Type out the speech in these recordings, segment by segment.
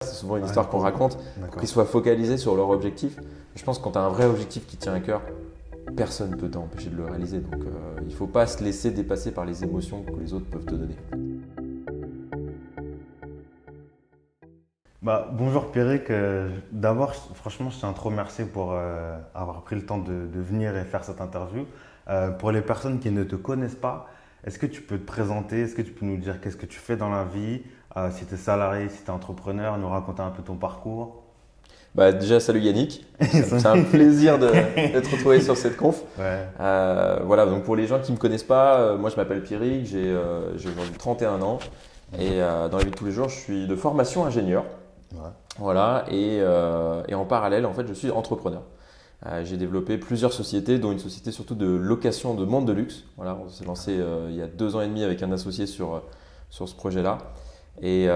C'est souvent une histoire qu'on raconte pour D'accord. qu'ils soient focalisés sur leur objectif. Je pense que quand tu as un vrai objectif qui tient à cœur, personne ne peut t'empêcher de le réaliser. Donc il ne faut pas se laisser dépasser par les émotions que les autres peuvent te donner. Bonjour Pierrick. D'abord, franchement, je tiens à te remercier pour avoir pris le temps de venir et faire cette interview. Pour les personnes qui ne te connaissent pas, est-ce que tu peux te présenter? Est-ce que tu peux nous dire qu'est-ce que tu fais dans la vie? Si tu es salarié, si tu es entrepreneur, nous raconter un peu ton parcours. Déjà, salut Yannick. C'est un plaisir de te retrouver sur cette conf. Ouais. Voilà, donc pour les gens qui ne me connaissent pas, moi je m'appelle Pierrick, j'ai aujourd'hui 31 ans et dans la vie de tous les jours, je suis de formation ingénieur. Ouais. Voilà, et en parallèle, en fait, je suis entrepreneur. J'ai développé plusieurs sociétés, dont une société surtout de location de montres de luxe. Voilà, on s'est lancé il y a 2 ans et demi avec un associé sur ce projet-là. Et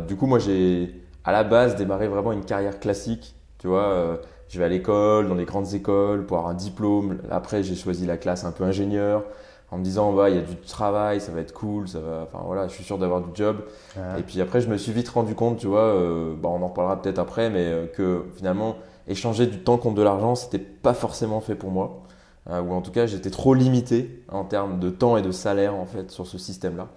du coup, moi, j'ai à la base démarré vraiment une carrière classique. Tu vois, je vais à l'école, dans les grandes écoles pour avoir un diplôme. Après, j'ai choisi la classe un peu ingénieur en me disant, bah, il y a du travail, ça va être cool, ça va, enfin voilà, je suis sûr d'avoir du job. Ouais. Et puis après, je me suis vite rendu compte, tu vois, bah, on en reparlera peut-être après, mais que finalement, échanger du temps contre de l'argent, c'était pas forcément fait pour moi. Ou en tout cas, j'étais trop limité en termes de temps et de salaire en fait sur ce système-là.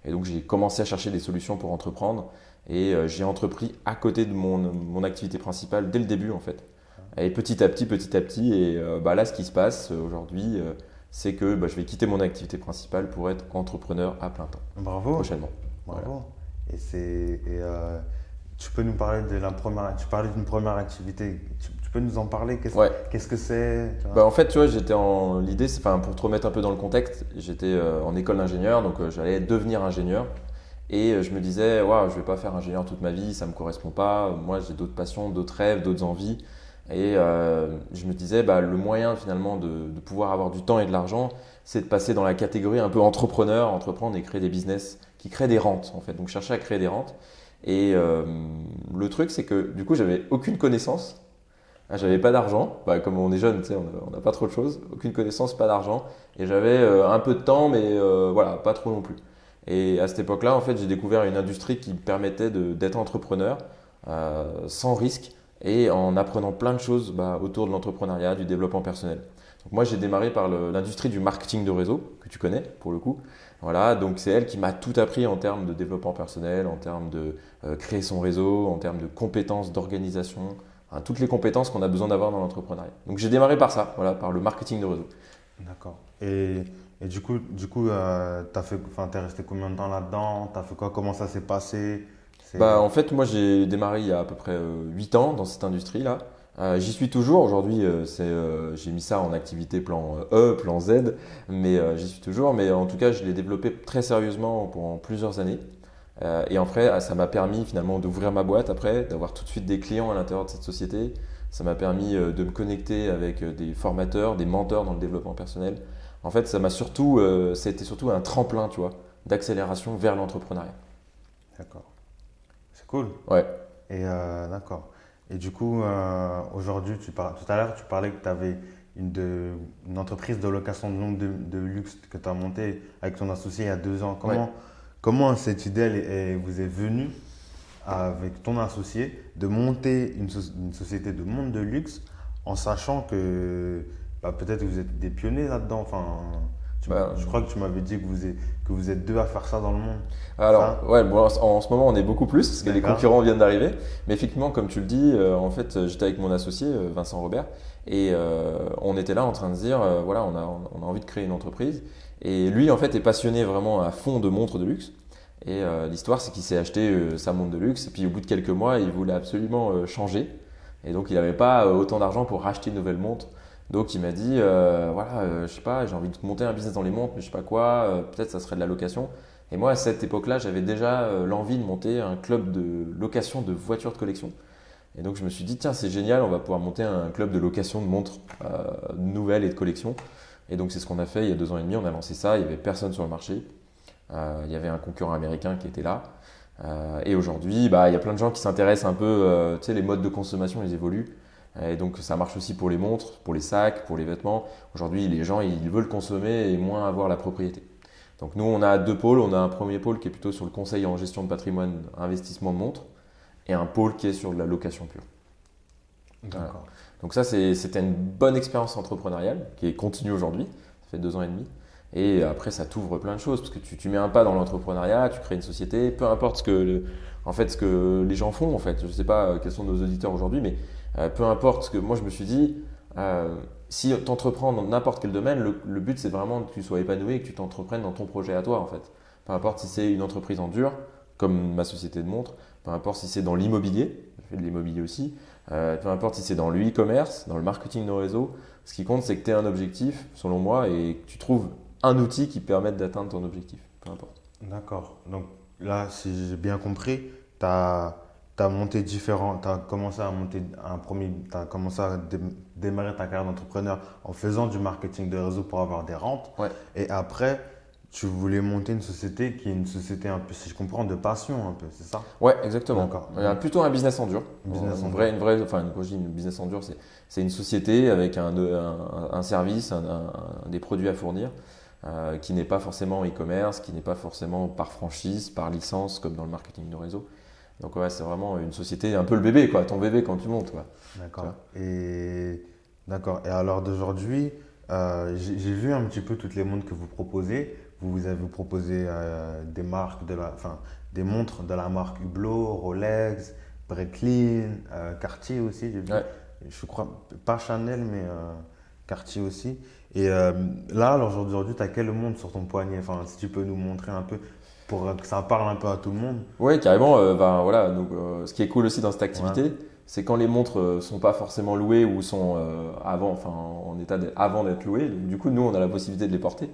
Et donc, j'ai commencé à chercher des solutions pour entreprendre. Et j'ai entrepris à côté de mon activité principale dès le début en fait. Et petit à petit, et bah, là, ce qui se passe aujourd'hui, c'est que bah, je vais quitter mon activité principale pour être entrepreneur à plein temps Bravo. prochainement. Voilà. Bravo. Tu peux nous parler de la première. Tu parlais d'une première activité. Tu peux nous en parler? Ouais. Qu'est-ce que c'est? Tu vois. Bah, en fait, tu vois, l'idée, c'est, enfin, pour te remettre un peu dans le contexte, j'étais en école d'ingénieur, donc j'allais devenir ingénieur. Et je me disais, waouh, je vais pas faire ingénieur toute ma vie, ça me correspond pas. Moi, j'ai d'autres passions, d'autres rêves, d'autres envies. Et je me disais, bah, le moyen finalement de pouvoir avoir du temps et de l'argent, c'est de passer dans la catégorie un peu entrepreneur, entreprendre et créer des business qui créent des rentes en fait. Donc, je cherchais à créer des rentes. Et le truc, c'est que du coup, j'avais aucune connaissance. J'avais pas d'argent. Bah, comme on est jeune, tu sais, on n'a pas trop de choses. Aucune connaissance, pas d'argent. Et j'avais un peu de temps, mais voilà, pas trop non plus. Et à cette époque-là, en fait, j'ai découvert une industrie qui me permettait d'être entrepreneur sans risque et en apprenant plein de choses bah, autour de l'entrepreneuriat, du développement personnel. Donc moi, j'ai démarré par l'industrie du marketing de réseau, que tu connais pour le coup. Voilà, donc c'est elle qui m'a tout appris en termes de développement personnel, en termes de créer son réseau, en termes de compétences d'organisation, hein, toutes les compétences qu'on a besoin d'avoir dans l'entrepreneuriat. Donc j'ai démarré par ça, voilà, par le marketing de réseau. D'accord. Et du coup, t'es resté combien de temps là-dedans? T'as fait quoi? Comment ça s'est passé? Bah, en fait, moi j'ai démarré il y a à peu près 8 ans dans cette industrie-là. J'y suis toujours. Aujourd'hui, j'ai mis ça en activité plan E, plan Z, mais j'y suis toujours. Mais en tout cas, je l'ai développé très sérieusement pendant plusieurs années. Et en fait, ça m'a permis finalement d'ouvrir ma boîte après, d'avoir tout de suite des clients à l'intérieur de cette société. Ça m'a permis de me connecter avec des formateurs, des mentors dans le développement personnel. En fait, ça a été surtout un tremplin, tu vois, d'accélération vers l'entrepreneuriat. D'accord. C'est cool. Ouais. D'accord. Et du coup, aujourd'hui, tout à l'heure, tu parlais que tu avais une entreprise de location de montres de luxe que tu as montée avec ton associé il y a 2 ans. Ouais. Comment cette idée vous est venue avec ton associé de monter une société de montres de luxe en sachant que peut-être vous êtes des pionniers là-dedans. Enfin, Bah, je crois que tu m'avais dit que vous êtes deux à faire ça dans le monde. Alors, Ça? ouais, bon, en ce moment, on est beaucoup plus parce que les D'accord. concurrents viennent d'arriver. Mais effectivement, comme tu le dis, en fait, j'étais avec mon associé, Vincent Robert, et on était là en train de se dire, voilà, on a envie de créer une entreprise. Et lui, en fait, est passionné vraiment à fond de montres de luxe. Et l'histoire, c'est qu'il s'est acheté sa montre de luxe. Et puis, au bout de quelques mois, il voulait absolument changer. Et donc, il n'avait pas autant d'argent pour racheter une nouvelle montre. Donc, il m'a dit, voilà, je sais pas, j'ai envie de monter un business dans les montres, mais je sais pas quoi. Peut-être ça serait de la location. Et moi, à cette époque-là, j'avais déjà l'envie de monter un club de location de voitures de collection. Et donc, je me suis dit, tiens, c'est génial, on va pouvoir monter un club de location de montres nouvelles et de collection. Et donc, c'est ce qu'on a fait il y a 2 ans et demi. On a lancé ça, il n'y avait personne sur le marché. Il y avait un concurrent américain qui était là. Et aujourd'hui, bah, il y a plein de gens qui s'intéressent un peu, tu sais, les modes de consommation, ils évoluent. Et donc, ça marche aussi pour les montres, pour les sacs, pour les vêtements. Aujourd'hui, les gens, ils veulent consommer et moins avoir la propriété. Donc nous, on a 2 pôles. On a un premier pôle qui est plutôt sur le conseil en gestion de patrimoine, investissement de montres. et un pôle qui est sur de la location pure. D'accord. Donc ça, c'était une bonne expérience entrepreneuriale qui est continue aujourd'hui, ça fait 2 ans et demi. Et après, ça t'ouvre plein de choses parce que tu mets un pas dans l'entrepreneuriat, tu crées une société, peu importe ce que les gens font en fait. Je ne sais pas quels sont nos auditeurs aujourd'hui, mais peu importe ce que moi je me suis dit, si tu entreprends dans n'importe quel domaine, le but c'est vraiment que tu sois épanoui et que tu t'entreprennes dans ton projet à toi en fait. Peu importe si c'est une entreprise en dur, comme ma société de montres, peu importe si c'est dans l'immobilier, je fais de l'immobilier aussi, peu importe si c'est dans le e-commerce, dans le marketing de réseau, ce qui compte c'est que tu aies un objectif, selon moi, et que tu trouves un outil qui permette d'atteindre ton objectif, peu importe. D'accord. Donc là, si j'ai bien compris, tu as monté différents, tu as commencé à monter tu as commencé à démarrer ta carrière d'entrepreneur en faisant du marketing de réseau pour avoir des rentes. Ouais. Et après, tu voulais monter une société qui est une société un peu, si je comprends, de passion un peu, c'est ça? Ouais, exactement. D'accord. Plutôt un business en dur. Business en dur. Quand je dis une business en dur, c'est une société avec un service, des produits à fournir, qui n'est pas forcément e-commerce, qui n'est pas forcément par franchise, par licence, comme dans le marketing de réseau. Donc ouais, c'est vraiment une société, un peu le bébé, quoi, ton bébé quand tu montes, quoi. D'accord. D'accord. Et alors d'aujourd'hui, j'ai vu un petit peu toutes les montres que vous proposez. Vous avez proposé des marques enfin, des montres de la marque Hublot, Rolex, Breitling, Cartier aussi, j'ai vu. Ouais. Je crois pas Chanel, mais Cartier aussi. Et là, alors aujourd'hui, tu as quelle montre sur ton poignet? Enfin, si tu peux nous montrer un peu pour que ça parle un peu à tout le monde. Oui, carrément. Voilà, donc, ce qui est cool aussi dans cette activité, c'est quand les montres sont pas forcément louées ou sont en état avant d'être louées. Donc, du coup, nous, on a la possibilité de les porter.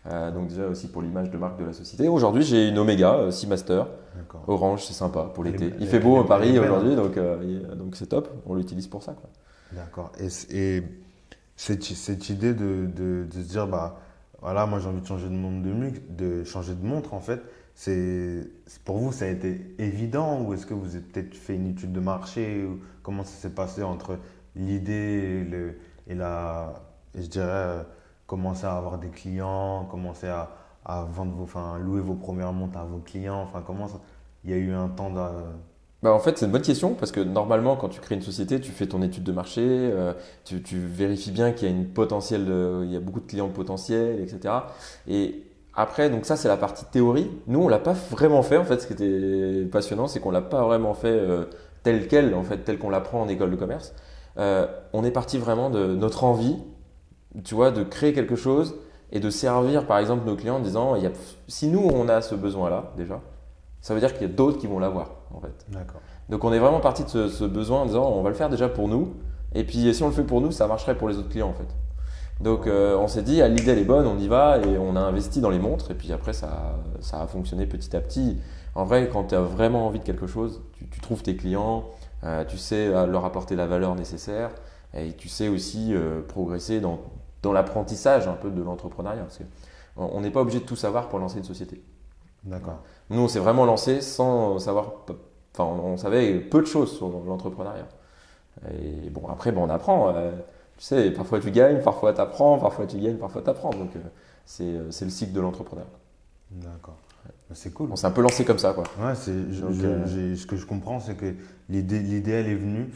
Donc déjà aussi pour l'image de marque de la société. Aujourd'hui, j'ai une Omega Seamaster. D'accord. Orange, c'est sympa pour l'été. Il elle fait beau est- à Paris elle est belle, aujourd'hui, donc c'est top. On l'utilise pour ça, quoi. D'accord. Et cette idée de se dire, bah, voilà, moi j'ai envie de changer de de changer de montre, en fait, pour vous, ça a été évident ou est-ce que vous avez peut-être fait une étude de marché ou comment ça s'est passé entre l'idée et je dirais, commencer à avoir des clients, commencer à vendre enfin, louer vos premières montres à vos clients, enfin, il y a eu un temps de. Bah, en fait, c'est une bonne question parce que normalement, quand tu crées une société, tu fais ton étude de marché, tu vérifies bien qu'il y a il y a beaucoup de clients potentiels, etc. Et après, donc ça, c'est la partie théorie. Nous, on l'a pas vraiment fait. En fait, ce qui était passionnant, c'est qu'on l'a pas vraiment fait tel quel, en fait, tel qu'on l'apprend en école de commerce. On est parti vraiment de notre envie, tu vois, de créer quelque chose et de servir, par exemple, nos clients en disant, si nous, on a ce besoin-là déjà, ça veut dire qu'il y a d'autres qui vont l'avoir, en fait. D'accord. Donc on est vraiment parti de ce besoin en disant on va le faire déjà pour nous et puis si on le fait pour nous ça marcherait pour les autres clients en fait. Donc on s'est dit l'idée elle est bonne, on y va et on a investi dans les montres et puis après ça a fonctionné petit à petit. En vrai quand tu as vraiment envie de quelque chose, tu trouves tes clients, tu sais leur apporter la valeur nécessaire et tu sais aussi progresser dans l'apprentissage un peu de l'entrepreneuriat parce que on n'est pas obligé de tout savoir pour lancer une société. D'accord. Nous on s'est vraiment lancé sans savoir. Enfin, on savait peu de choses sur l'entrepreneuriat. Et bon, après, on apprend. Tu sais, parfois tu gagnes, parfois tu apprends, parfois tu gagnes, parfois tu apprends. Donc, c'est le cycle de l'entrepreneur. D'accord. C'est cool. On s'est un peu lancé comme ça, quoi. Ouais, Donc, ce que je comprends, c'est que l'idée, elle est venue,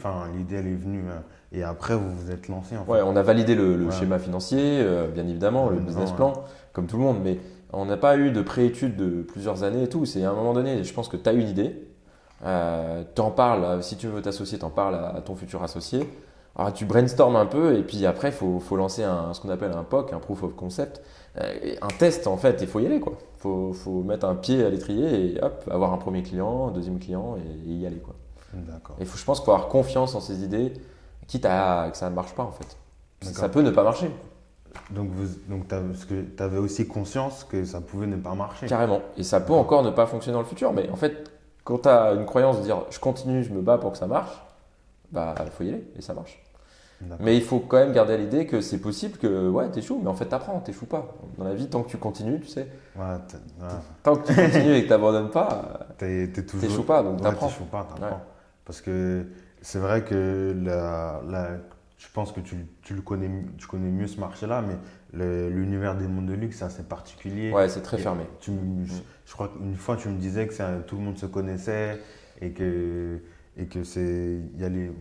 et après, vous vous êtes lancé, en fait. Ouais, on a validé le Ouais. schéma financier, bien évidemment, le business Ouais. plan, comme tout le monde, mais on n'a pas eu de préétude de plusieurs années et tout. C'est à un moment donné, je pense que tu as une idée, t'en parles, si tu veux t'associer, t'en parles à ton futur associé. Alors, tu brainstormes un peu et puis après, il faut lancer ce qu'on appelle un POC, un Proof of Concept, un test en fait, il faut y aller quoi. Faut mettre un pied à l'étrier et hop, avoir un premier client, un deuxième client et y aller quoi. D'accord. Et je pense qu'il faut avoir confiance en ses idées, quitte à que ça ne marche pas en fait. D'accord. Ça peut ne pas marcher, Donc, tu avais aussi conscience que ça pouvait ne pas marcher. carrément. Et ça peut encore ne pas fonctionner dans le futur, mais en fait, quand tu as une croyance de dire je continue, je me bats pour que ça marche, bah il faut y aller et ça marche. D'accord. Mais il faut quand même garder à l'idée que c'est possible que ouais, t'échoues, mais en fait t'apprends, t'échoues pas. Dans la vie, tant que tu continues, tu sais, Ouais, tant que tu continues et que t'abandonnes pas, t'es toujours. t'échoues pas, donc Ouais, t'apprends. t'échoues pas, t'apprends. Ouais. Parce que c'est vrai que je pense que tu connais mieux ce marché-là, mais l'univers des montres de luxe, c'est assez particulier. Ouais, c'est très Et fermé. je crois qu'une fois, tu me disais que tout le monde se connaissait et et que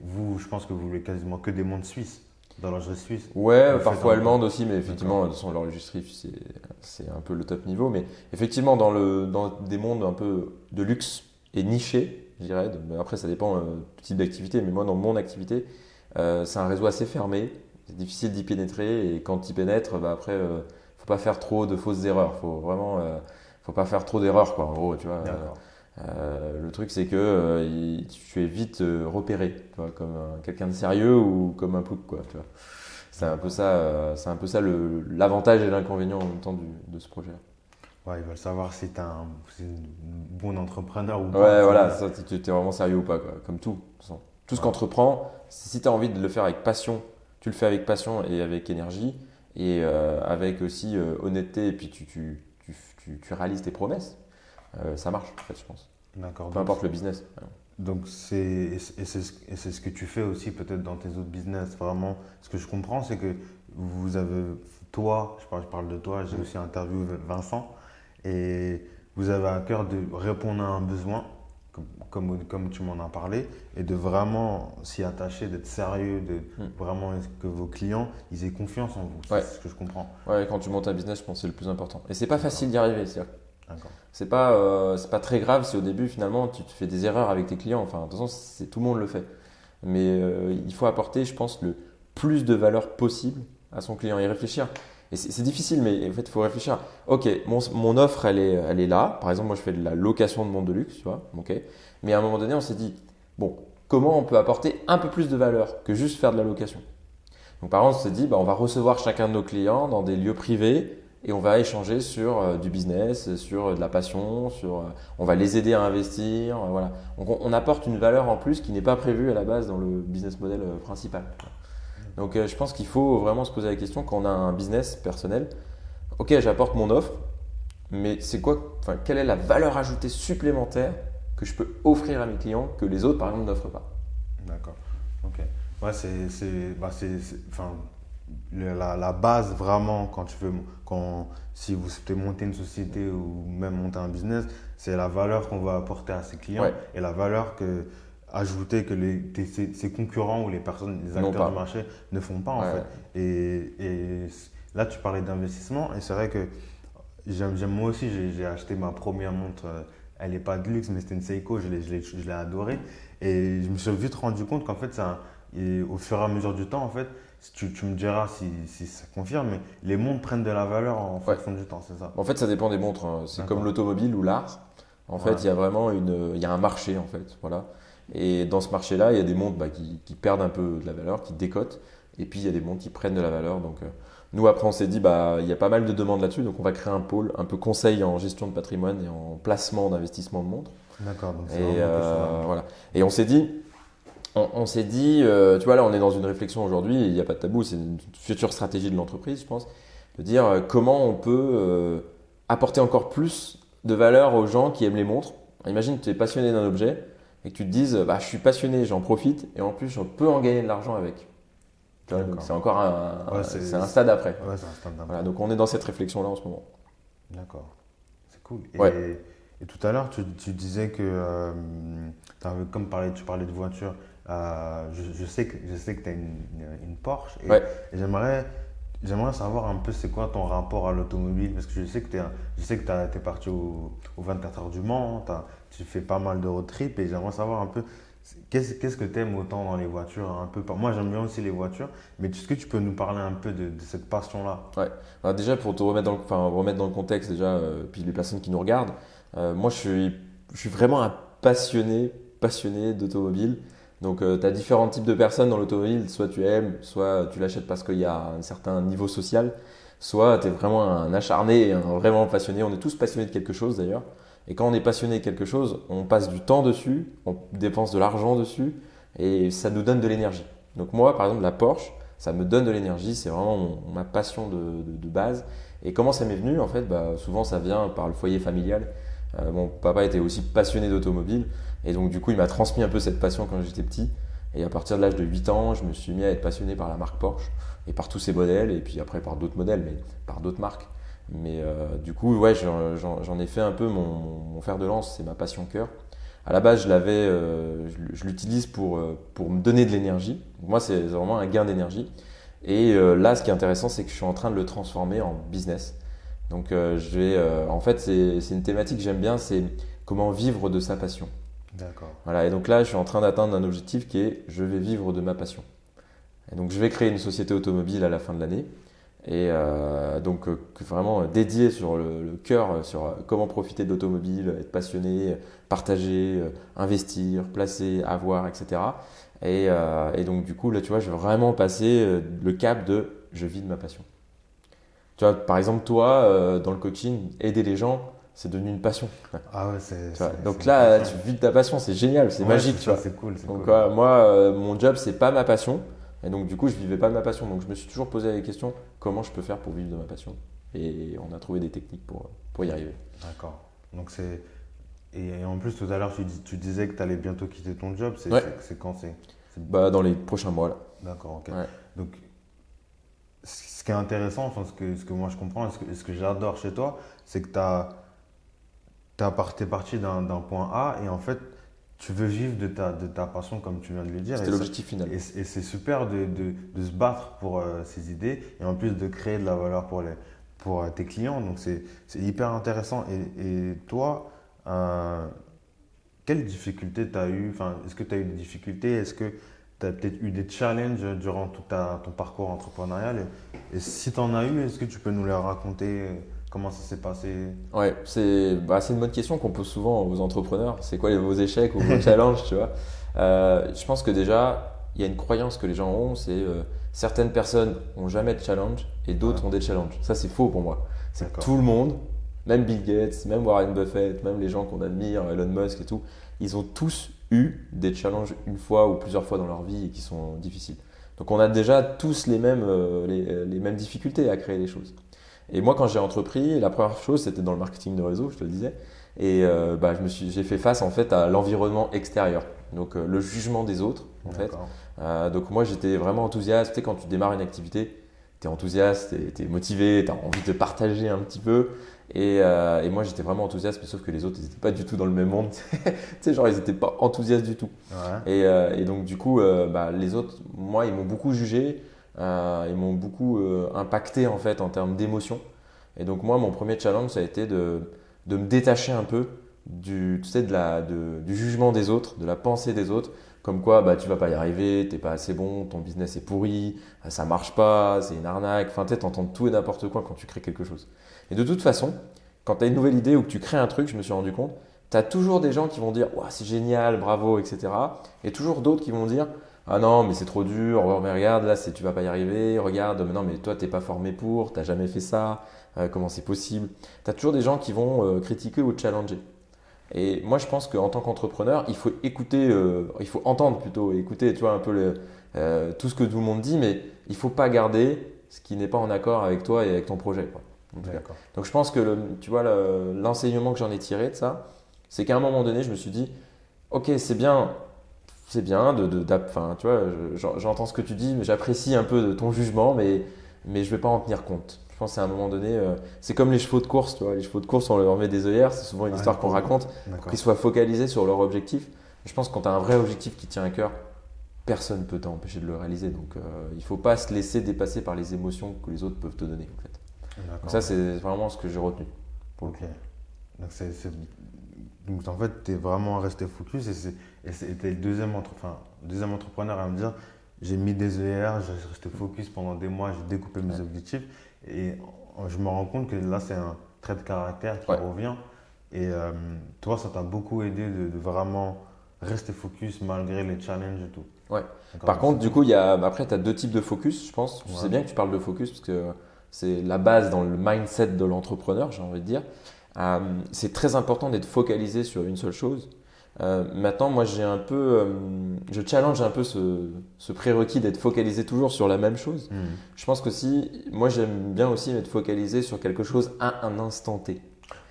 vous, je pense que vous voulez quasiment que des montres suisses, d'horlogerie suisse. Ouais, Vous faites parfois un- allemande aussi, mais effectivement, D'accord. de toute façon, l'horlogerie, c'est un peu le top niveau. Mais effectivement, dans des mondes un peu de luxe et nichés, je dirais, mais après, ça dépend du type d'activité, mais moi, dans mon activité, c'est un réseau assez fermé, c'est difficile d'y pénétrer, et quand tu y pénètres, bah, après, faut pas faire trop de fausses erreurs. Faut pas faire trop d'erreurs, quoi, en gros, tu vois. D'accord. Le truc, c'est que tu es vite repéré, tu vois, comme quelqu'un de sérieux ou comme un plouc, quoi, tu vois. C'est un peu ça l'avantage et l'inconvénient en même temps de ce projet. Ouais, ils veulent savoir si tu es un bon entrepreneur ou pas. Ouais, C'est voilà, ça. ça, tu es vraiment sérieux ou pas, quoi. Comme tout. De toute façon. Tout ce Ouais. qu'entreprends, si tu as envie de le faire avec passion, tu le fais avec passion et avec énergie et avec aussi honnêteté et puis tu réalises tes promesses. Ça marche, en fait, je pense. D'accord. Peu importe le business. Donc c'est ce que tu fais aussi peut-être dans tes autres business. Vraiment, ce que je comprends, c'est que vous avez, toi, je parle de toi, j'ai aussi interviewé Vincent, et vous avez à cœur de répondre à un besoin, comme tu m'en as parlé, et de vraiment s'y attacher, d'être sérieux, de Hmm. vraiment que vos clients, ils aient confiance en vous. Ouais. C'est ce que je comprends. Ouais, quand tu montes un business, je pense que c'est le plus important. Et c'est pas D'accord. facile d'y arriver. C'est-à-dire D'accord. c'est pas très grave si au début, finalement, tu te fais des erreurs avec tes clients. Enfin, de toute façon, tout le monde le fait. Mais il faut apporter, je pense, le plus de valeur possible à son client et réfléchir. Et c'est difficile, mais en fait, il faut réfléchir. Ok, mon offre, elle est là. Par exemple, moi, je fais de la location de montres de luxe, tu vois. Ok. Mais à un moment donné, on s'est dit, bon, comment on peut apporter un peu plus de valeur que juste faire de la location? Donc, par exemple, on s'est dit, bah, on va recevoir chacun de nos clients dans des lieux privés et on va échanger sur du business, sur de la passion, on va les aider à investir. Voilà. Donc, on apporte une valeur en plus qui n'est pas prévue à la base dans le business model principal. Donc, je pense qu'il faut vraiment se poser la question quand on a un business personnel. Ok, j'apporte mon offre, mais c'est quoi, enfin, quelle est la valeur ajoutée supplémentaire que je peux offrir à mes clients que les autres, par exemple, n'offrent pas? D'accord. Ok. Ouais, enfin, la base vraiment quand si vous souhaitez monter une société ou même monter un business, c'est la valeur qu'on va apporter à ses clients Ouais, et la valeur ajoutée que ses concurrents ou les personnes, les non acteurs pas. du marché ne font pas en Ouais, fait. Et là, tu parlais d'investissement et c'est vrai que moi aussi, j'ai acheté ma première montre. Elle n'est pas de luxe, mais c'était une Seiko. Je l'ai adorée. Et je me suis vite rendu compte qu'en fait, et au fur et à mesure du temps, en fait, tu me diras si ça confirme, mais les montres prennent de la valeur en ouais. fonction du temps, c'est ça? En fait, ça dépend des montres, hein. C'est comme D'accord. l'automobile ou l'art. En fait, Ouais. il y a vraiment il y a un marché en fait, voilà. Et dans ce marché-là, il y a des montres qui perdent un peu de la valeur, qui décotent, et puis il y a des montres qui prennent de la valeur. Donc, nous après, on s'est dit bah il y a pas mal de demandes là-dessus, donc on va créer un pôle un peu conseil en gestion de patrimoine et en placement d'investissement de montres. D'accord, donc c'est Et vraiment que sur la montre. voilà. Et on s'est dit, tu vois là, on est dans une réflexion aujourd'hui, il n'y a pas de tabou, c'est une future stratégie de l'entreprise, je pense, de dire comment on peut apporter encore plus de valeur aux gens qui aiment les montres. Imagine que tu es passionné d'un objet et que tu te dises, bah, je suis passionné, j'en profite et en plus, je peux en gagner de l'argent avec. Tu vois, donc D'accord. c'est encore Ouais, c'est un stade après. Ouais, c'est un stand Voilà, donc on est dans cette réflexion-là en ce moment. D'accord, c'est cool. Ouais, Et tout à l'heure, tu disais que, comme tu parlais de voiture, je sais que tu as une Porsche ouais. et j'aimerais savoir un peu c'est quoi ton rapport à l'automobile parce que je sais que tu es parti au 24 heures du Mans, tu fais pas mal de road trip et j'aimerais savoir un peu qu'est-ce que tu aimes autant dans les voitures un peu. Moi, j'aime bien aussi les voitures, mais est-ce que tu peux nous parler un peu de cette passion-là? Ouais. Alors déjà, pour te remettre dans le contexte, déjà, puis les personnes qui nous regardent, moi je suis vraiment un passionné d'automobile. Donc, tu as différents types de personnes dans l'automobile. Soit tu aimes, soit tu l'achètes parce qu'il y a un certain niveau social, soit tu es vraiment un acharné et un vraiment passionné. On est tous passionnés de quelque chose d'ailleurs. Et quand on est passionné de quelque chose, on passe du temps dessus, on dépense de l'argent dessus et ça nous donne de l'énergie. Donc, moi, par exemple, la Porsche, ça me donne de l'énergie, c'est vraiment ma passion de base. Et comment ça m'est venu? En fait, bah, souvent ça vient par le foyer familial. Mon papa était aussi passionné d'automobile et donc du coup il m'a transmis un peu cette passion quand j'étais petit. Et à partir de l'âge de 8 ans, je me suis mis à être passionné par la marque Porsche et par tous ses modèles et puis après par d'autres modèles, mais par d'autres marques. Mais du coup, ouais, j'en ai fait un peu mon fer de lance, c'est ma passion cœur. À la base, je l'utilise pour me donner de l'énergie. Moi, c'est vraiment un gain d'énergie. Et là, ce qui est intéressant, c'est que je suis en train de le transformer en business. Donc, en fait, c'est une thématique que j'aime bien, c'est comment vivre de sa passion. D'accord. Voilà, et donc là, je suis en train d'atteindre un objectif qui est je vais vivre de ma passion. Et donc, je vais créer une société automobile à la fin de l'année. Et vraiment dédié sur le cœur, sur comment profiter de l'automobile, être passionné, partager, investir, placer, avoir, etc. Et donc du coup, là, tu vois, je vais vraiment passer le cap de je vis de ma passion. Tu vois, par exemple, toi, dans le coaching, aider les gens, c'est devenu une passion. Ah ouais, Tu vois, donc c'est une là, passion. tu vis de ta passion, c'est génial, c'est Ouais, magique, c'est tu ça, vois. c'est cool, c'est Donc cool. moi, mon job, c'est pas ma passion. Et donc du coup, je vivais pas de ma passion. Donc je me suis toujours posé la question, comment je peux faire pour vivre de ma passion? Et on a trouvé des techniques pour y arriver. D'accord. Donc c'est et en plus tout à l'heure tu disais que tu allais bientôt quitter ton job. Ouais. C'est quand Bah, dans les prochains mois là. D'accord, ok. Ouais. Donc ce qui est intéressant, enfin ce que moi je comprends, et ce que j'adore chez toi, c'est que t'es parti d'un point A et en fait tu veux vivre de ta passion comme tu viens de le dire. C'était l'objectif final. Et c'est super de se battre pour ces idées et en plus de créer de la valeur pour tes clients. Donc c'est hyper intéressant. Et toi, quelles difficultés tu as eu? Enfin, est-ce que tu as eu des difficultés? Est-ce que tu as peut-être eu des challenges durant tout ton parcours entrepreneurial? Et si tu en as eu, est-ce que tu peux nous les raconter? Comment ça s'est passé? Ouais, c'est une bonne question qu'on pose souvent aux entrepreneurs. C'est quoi vos échecs ou vos challenges, tu vois? Je pense que déjà, il y a une croyance que les gens ont, c'est certaines personnes ont jamais de challenge et d'autres Ouais. ont des challenges. Ça, c'est faux pour moi. C'est que D'accord. tout le monde, même Bill Gates, même Warren Buffett, même les gens qu'on admire, Elon Musk et tout, ils ont tous eu des challenges une fois ou plusieurs fois dans leur vie et qui sont difficiles. Donc on a déjà tous les mêmes difficultés à créer les choses. Et moi, quand j'ai entrepris, la première chose, c'était dans le marketing de réseau, je te le disais. Et j'ai fait face en fait à l'environnement extérieur, donc le jugement des autres en fait. D'accord. Donc moi, j'étais vraiment enthousiaste. Tu sais, quand tu démarres une activité, tu es enthousiaste, tu es motivé, tu as envie de partager un petit peu. Et moi, j'étais vraiment enthousiaste, mais sauf que les autres, ils n'étaient pas du tout dans le même monde. Tu sais, genre, ils n'étaient pas enthousiastes du tout. Ouais. Et donc, du coup, les autres, moi, ils m'ont beaucoup jugé, ils m'ont beaucoup impacté en fait en termes d'émotion. Et donc, moi, mon premier challenge, ça a été de me détacher un peu tu sais, du jugement des autres, de la pensée des autres. Comme quoi, bah, tu vas pas y arriver, t'es pas assez bon, ton business est pourri, ça marche pas, c'est une arnaque. Enfin, tu sais, t'entends tout et n'importe quoi quand tu crées quelque chose. Et de toute façon, quand tu as une nouvelle idée ou que tu crées un truc, je me suis rendu compte, tu as toujours des gens qui vont dire ouah, c'est génial, bravo, etc. Et toujours d'autres qui vont dire ah non, mais c'est trop dur, oh, mais regarde, là, tu vas pas y arriver, regarde, mais non, mais toi, t'es pas formé pour, t'as jamais fait ça, comment c'est possible? Tu as toujours des gens qui vont critiquer ou challenger. Et moi, je pense qu'en tant qu'entrepreneur, il faut écouter, il faut entendre plutôt, et écouter, tu vois, un peu tout ce que tout le monde dit, mais il faut pas garder ce qui n'est pas en accord avec toi et avec ton projet, quoi. En tout cas. D'accord. Donc je pense que tu vois, l'enseignement que j'en ai tiré de ça, c'est qu'à un moment donné, je me suis dit, ok, c'est bien enfin, tu vois, j'entends ce que tu dis, mais j'apprécie un peu de ton jugement, mais je vais pas en tenir compte. Je pense qu'à un moment donné, c'est comme les chevaux de course, tu vois. Les chevaux de course, on leur met des œillères, c'est souvent une Ouais, histoire qu'on raconte, pour d'accord. qu'ils soient focalisés sur leur objectif. Je pense que quand tu as un vrai objectif qui tient à cœur, personne ne peut t'empêcher de le réaliser. Donc il ne faut pas se laisser dépasser par les émotions que les autres peuvent te donner, en fait. D'accord. Donc ça, c'est vraiment ce que j'ai retenu. Ok. Donc, donc en fait, tu es vraiment resté focus et t'es le deuxième entrepreneur à me dire j'ai mis des ER, j'ai resté focus pendant des mois, j'ai découpé mes Ouais. objectifs et je me rends compte que là, c'est un trait de caractère qui Ouais. revient. Et toi, ça t'a beaucoup aidé de vraiment rester focus malgré les challenges et tout. Ouais. D'accord. Par contre, du coup, après, tu as deux types de focus, je pense. Je Ouais. sais bien que tu parles de focus parce que c'est la base dans le mindset de l'entrepreneur, j'ai envie de dire. C'est très important d'être focalisé sur une seule chose. Maintenant, moi, je challenge un peu ce prérequis d'être focalisé toujours sur la même chose. Je pense que moi, j'aime bien aussi être focalisé sur quelque chose à un instant T.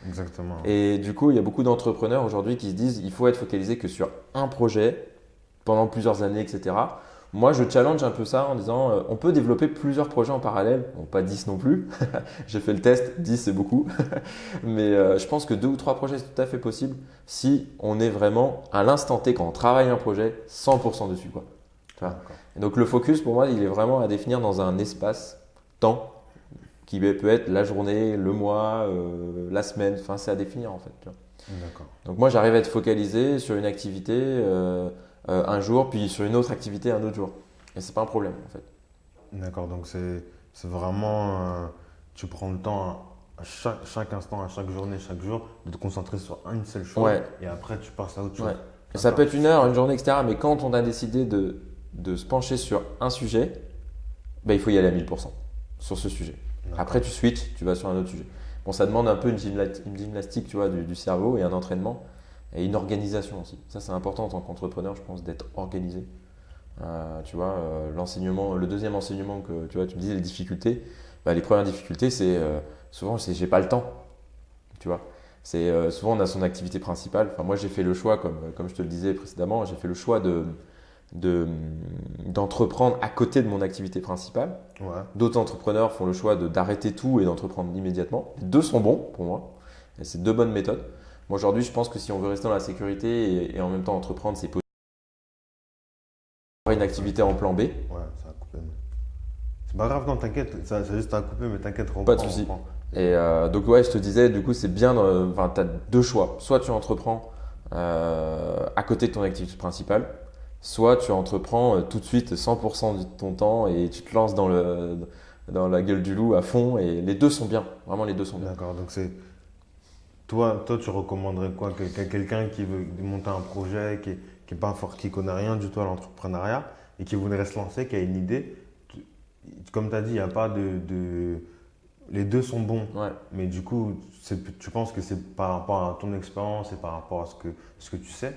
Exactement. Et du coup, il y a beaucoup d'entrepreneurs aujourd'hui qui se disent il faut être focalisé que sur un projet pendant plusieurs années, etc. Moi, je challenge un peu ça en disant on peut développer plusieurs projets en parallèle. Bon, pas 10 non plus. J'ai fait le test, 10 c'est beaucoup. Mais je pense que 2 ou 3 projets c'est tout à fait possible si on est vraiment à l'instant T quand on travaille un projet 100% dessus, quoi. Tu vois. D'accord. Et donc le focus pour moi, il est vraiment à définir dans un espace temps qui peut être la journée, le mois, la semaine. Enfin, c'est à définir en fait. Tu vois. D'accord. Donc moi, j'arrive à être focalisé sur une activité un jour, puis sur une autre activité un autre jour. Et c'est pas un problème en fait. D'accord. Donc, c'est vraiment. Tu prends le temps à chaque instant, à chaque journée, chaque jour, de te concentrer sur une seule chose. Ouais, Et après, tu passes à autre chose. ouais. Et ça peut D'accord. être une heure, une journée, etc. Mais quand on a décidé de se pencher sur un sujet, ben, il faut y aller à 1000% sur ce sujet. D'accord. Après, tu switches, tu vas sur un autre sujet. Bon, ça demande un peu une gymnastique, tu vois, du cerveau et un entraînement et une organisation aussi. Ça, c'est important en tant qu'entrepreneur, je pense, d'être organisé. Tu vois, l'enseignement, le deuxième enseignement que tu vois, tu me disais les difficultés. Bah, les premières difficultés, souvent c'est j'ai pas le temps. Tu vois, c'est souvent on a son activité principale. Enfin, moi, j'ai fait le choix, comme je te le disais précédemment, j'ai fait le choix de, d'entreprendre à côté de mon activité principale. Ouais. D'autres entrepreneurs font le choix d'arrêter tout et d'entreprendre immédiatement. Les deux sont bons pour moi. Et c'est deux bonnes méthodes. Moi, aujourd'hui, je pense que si on veut rester dans la sécurité et en même temps entreprendre, c'est possible. Une activité en plan B. Ouais, ça a coupé. C'est pas grave, non, t'inquiète. Ça juste à couper, mais t'inquiète, Pas de reprends, souci. reprends. Et donc, ouais, je te disais, du coup, c'est bien. Enfin, tu as deux choix. Soit tu entreprends à côté de ton activité principale, soit tu entreprends tout de suite 100% de ton temps et tu te lances dans la gueule du loup à fond. Et les deux sont bien. Vraiment, les deux sont bien. D'accord. Donc, c'est. Toi, tu recommanderais quoi? Quelqu'un qui veut monter un projet, qui est pas fort, qui connaît rien du tout à l'entrepreneuriat et qui voudrait se lancer, qui a une idée. Comme tu as dit, il n'y a pas les deux sont bons. Ouais. Mais du coup, tu penses que c'est par rapport à ton expérience et par rapport à ce que tu sais?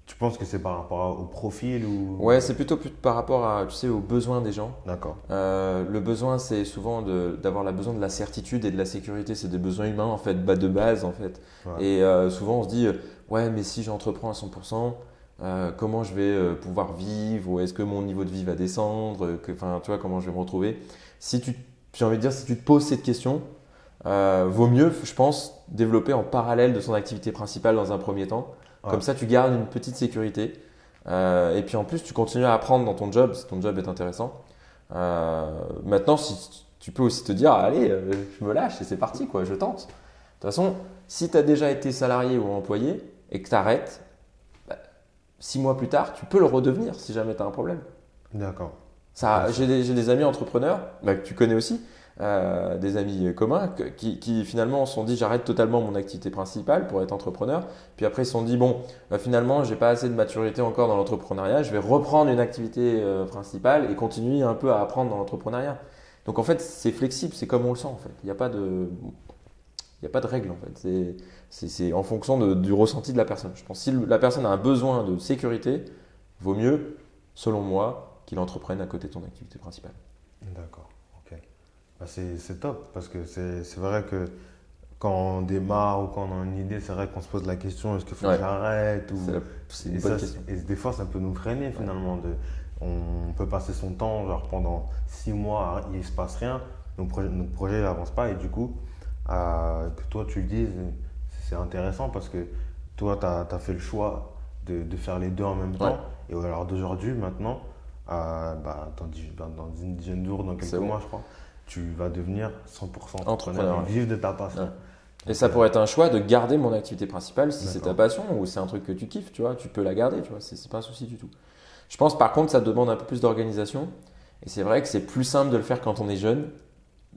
Tu penses que c'est par rapport au profil ou... Ouais, c'est plutôt par rapport à, tu sais, aux besoins des gens. D'accord. Le besoin, c'est souvent d'avoir besoin de la certitude et de la sécurité. C'est des besoins humains, en fait, de base, en fait. Ouais. Et souvent, on se dit, ouais, mais si j'entreprends à 100%, comment je vais pouvoir vivre? Ou est-ce que mon niveau de vie va descendre? Enfin, tu vois, comment je vais me retrouver? J'ai envie de dire, si tu te poses cette question, vaut mieux, je pense, développer en parallèle de son activité principale dans un premier temps. Ouais. Comme ça, tu gardes une petite sécurité. Et puis en plus, tu continues à apprendre dans ton job si ton job est intéressant. Maintenant, si tu peux aussi te dire, allez, je me lâche et c'est parti, quoi, je tente. De toute façon, si tu as déjà été salarié ou employé et que tu arrêtes, 6 mois plus tard, tu peux le redevenir si jamais tu as un problème. D'accord. J'ai des amis entrepreneurs, que tu connais aussi, des amis communs, qui finalement se sont dit j'arrête totalement mon activité principale pour être entrepreneur. Puis après ils se sont dit bon, finalement j'ai pas assez de maturité encore dans l'entrepreneuriat, je vais reprendre une activité principale et continuer un peu à apprendre dans l'entrepreneuriat. Donc en fait c'est flexible, c'est comme on le sent en fait. Il n'y a pas de règle en fait. C'est en fonction du ressenti de la personne. Je pense que si la personne a un besoin de sécurité, vaut mieux, selon moi, qu'il entreprenne à côté de son activité principale. D'accord. Ok. Bah, c'est top parce que c'est vrai que quand on démarre ou quand on a une idée, c'est vrai qu'on se pose la question est-ce qu'il faut que Ouais. j'arrête ou... C'est Et, une bonne ça, question. et des fois, ça peut nous freiner finalement. On peut passer son temps, genre pendant 6 mois, il ne se passe rien, notre projet n'avance pas et du coup, que toi tu le dises, c'est intéressant parce que toi, tu as fait le choix de faire les deux en même Ouais. temps. Et alors d'aujourd'hui, maintenant, dans une dizaine de jours, dans quelques C'est bon. mois, je crois, tu vas devenir 100% Entrepreneur, entrepreneur et ouais. vivre de ta passion. Ouais. Et ça pourrait être un choix de garder mon activité principale si c'est ta D'accord. passion ou c'est un truc que tu kiffes, tu vois, tu peux la garder, tu vois, c'est pas un souci du tout. Je pense par contre ça demande un peu plus d'organisation et c'est vrai que c'est plus simple de le faire quand on est jeune,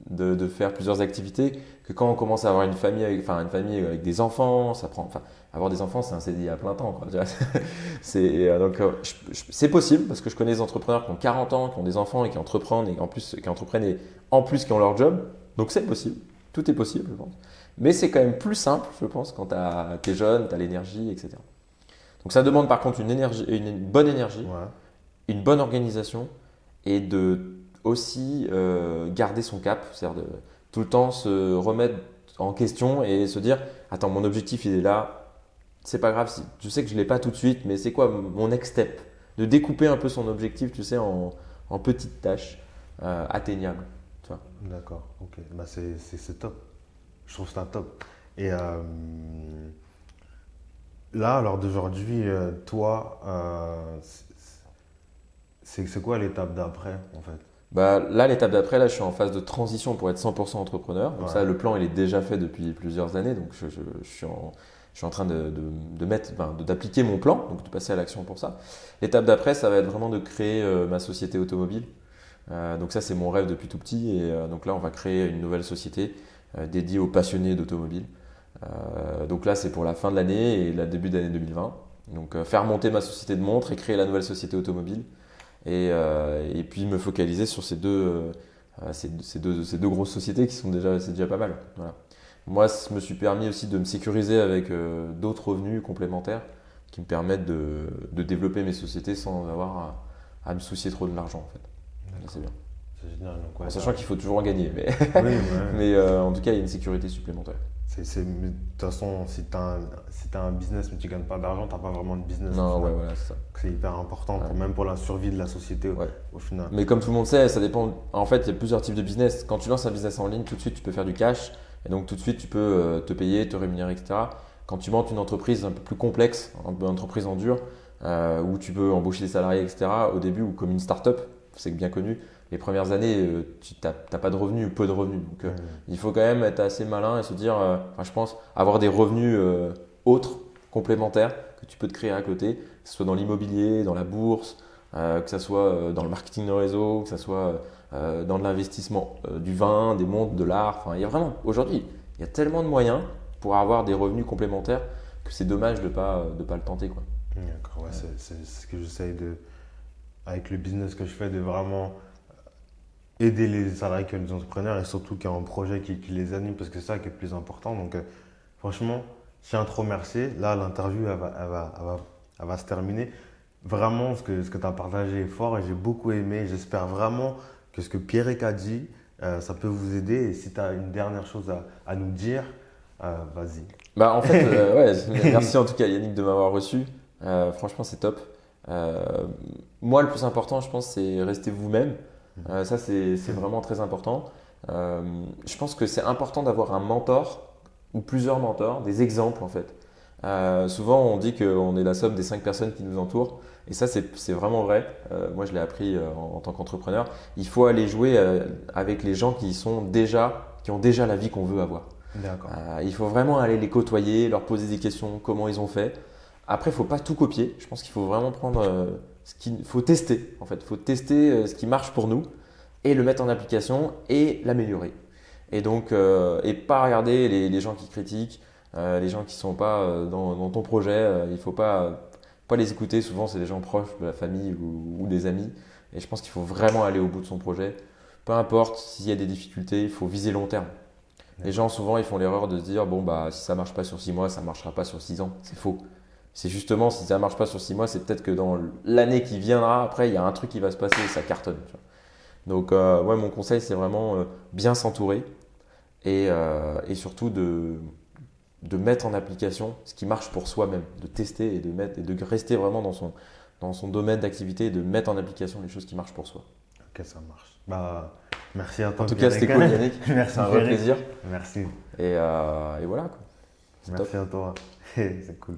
de faire plusieurs activités que quand on commence à avoir une famille avec des enfants, avoir des enfants c'est un CDI à plein temps, quoi, tu vois. C'est possible parce que je connais des entrepreneurs qui ont 40 ans, qui ont des enfants et qui entreprennent et en plus qui ont leur job, donc c'est possible, tout est possible je pense. Mais c'est quand même plus simple, je pense, quand tu es jeune, tu as l'énergie, etc. Donc ça demande par contre une bonne énergie, Ouais. une bonne organisation et de aussi garder son cap, c'est-à-dire de tout le temps se remettre en question et se dire attends, mon objectif il est là, c'est pas grave, je sais que je ne l'ai pas tout de suite, mais c'est quoi mon next step? de découper un peu son objectif, tu sais, en petites tâches atteignables. Tu vois. D'accord, ok. Bah, c'est top. Je trouve ça top. Et là, à l'heure d'aujourd'hui, toi, c'est quoi l'étape d'après, en fait? Bah, là, l'étape d'après, là, je suis en phase de transition pour être 100% entrepreneur. Donc ça, Ouais, le plan, il est déjà fait depuis plusieurs années. Donc je suis en train de mettre, enfin, d'appliquer mon plan, donc de passer à l'action pour ça. L'étape d'après, ça va être vraiment de créer ma société automobile. Donc ça, c'est mon rêve depuis tout petit. Et donc là, on va créer une nouvelle société dédiée aux passionnés d'automobile. Donc là, c'est pour la fin de l'année et le début d'année 2020. Donc faire monter ma société de montres et créer la nouvelle société automobile. Et puis me focaliser sur ces deux grosses sociétés qui sont déjà, c'est déjà pas mal. Voilà. Moi, je me suis permis aussi de me sécuriser avec d'autres revenus complémentaires qui me permettent de développer mes sociétés sans avoir à me soucier trop de l'argent en fait. Ça, c'est bien. c'est génial. Donc, En sachant qu'il faut toujours en gagner, mais, Oui, ouais. mais en tout cas, il y a une sécurité supplémentaire. Mais de toute façon, si tu as, un business mais tu gagnes pas d'argent, tu n'as pas vraiment de business au Non, final. ouais, voilà, c'est ça. C'est hyper important, Ouais. même pour la survie de la société Ouais. au final. Mais comme tout le monde sait, ça dépend. En fait, il y a plusieurs types de business. Quand tu lances un business en ligne, tout de suite, tu peux faire du cash. Et donc, tout de suite, tu peux te payer, te rémunérer, etc. Quand tu montes une entreprise un peu plus complexe, une entreprise en dur, où tu peux embaucher des salariés, etc., au début, ou comme une start-up, c'est bien connu, les premières années, tu n'as pas de revenus ou peu de revenus. Donc, Ouais. il faut quand même être assez malin et se dire, enfin, je pense, avoir des revenus autres, complémentaires, que tu peux te créer à côté, que ce soit dans l'immobilier, dans la bourse, que ce soit dans le marketing de réseau, que ce soit dans de l'investissement du vin, des montres, de l'art. Enfin, il y a vraiment, aujourd'hui, il y a tellement de moyens pour avoir des revenus complémentaires que c'est dommage de pas le tenter, quoi. D'accord, ouais, c'est ce que j'essaye avec le business que je fais, de vraiment aider les salariés que les entrepreneurs et surtout qu'il y a un projet qui les anime parce que c'est ça qui est le plus important. Donc, franchement, je tiens à te remercier. Là, l'interview, elle va se terminer. Vraiment, ce que tu as partagé est fort et j'ai beaucoup aimé. J'espère vraiment que ce que Pierrick a dit, ça peut vous aider. Et si tu as une dernière chose à nous dire, vas-y. Bah, en fait, ouais, merci en tout cas Yannick de m'avoir reçu. Franchement, c'est top. Euh, Moi, le plus important, je pense, c'est rester vous-même. Ça, c'est vraiment très important. Euh, je pense que c'est important d'avoir un mentor ou plusieurs mentors, des exemples en fait. Souvent, on dit qu'on est la somme des 5 personnes qui nous entourent. Et ça, c'est vraiment vrai. Moi, je l'ai appris en tant qu'entrepreneur. Il faut aller jouer avec les gens qui ont déjà la vie qu'on veut avoir. D'accord. Il faut vraiment aller les côtoyer, leur poser des questions, comment ils ont fait. Après, il ne faut pas tout copier. Je pense qu'il faut vraiment prendre ce qu'il faut tester. En fait, il faut tester ce qui marche pour nous et le mettre en application et l'améliorer. Et donc, et pas regarder les gens qui critiquent, les gens qui ne sont pas dans ton projet. Il ne faut pas les écouter. Souvent, c'est des gens proches de la famille ou des amis. Et je pense qu'il faut vraiment aller au bout de son projet. Peu importe s'il y a des difficultés, il faut viser long terme. Les gens, souvent, ils font l'erreur de se dire, bon, bah, si ça marche pas sur 6 mois, ça marchera pas sur 6 ans. C'est faux. C'est justement, si ça marche pas sur 6 mois, c'est peut-être que dans l'année qui viendra, après, il y a un truc qui va se passer et ça cartonne. Tu vois. Donc, ouais, mon conseil, c'est vraiment bien s'entourer et surtout de mettre en application ce qui marche pour soi-même, de tester et de rester vraiment dans son domaine d'activité et de mettre en application les choses qui marchent pour soi. Ok, ça marche. Bah, merci à toi. En tout cas, c'était Pierrick. cool, Yannick. Merci, C'est un vrai Pierrick. plaisir. Merci. Et voilà, quoi. C'est top. Merci à toi. C'est cool.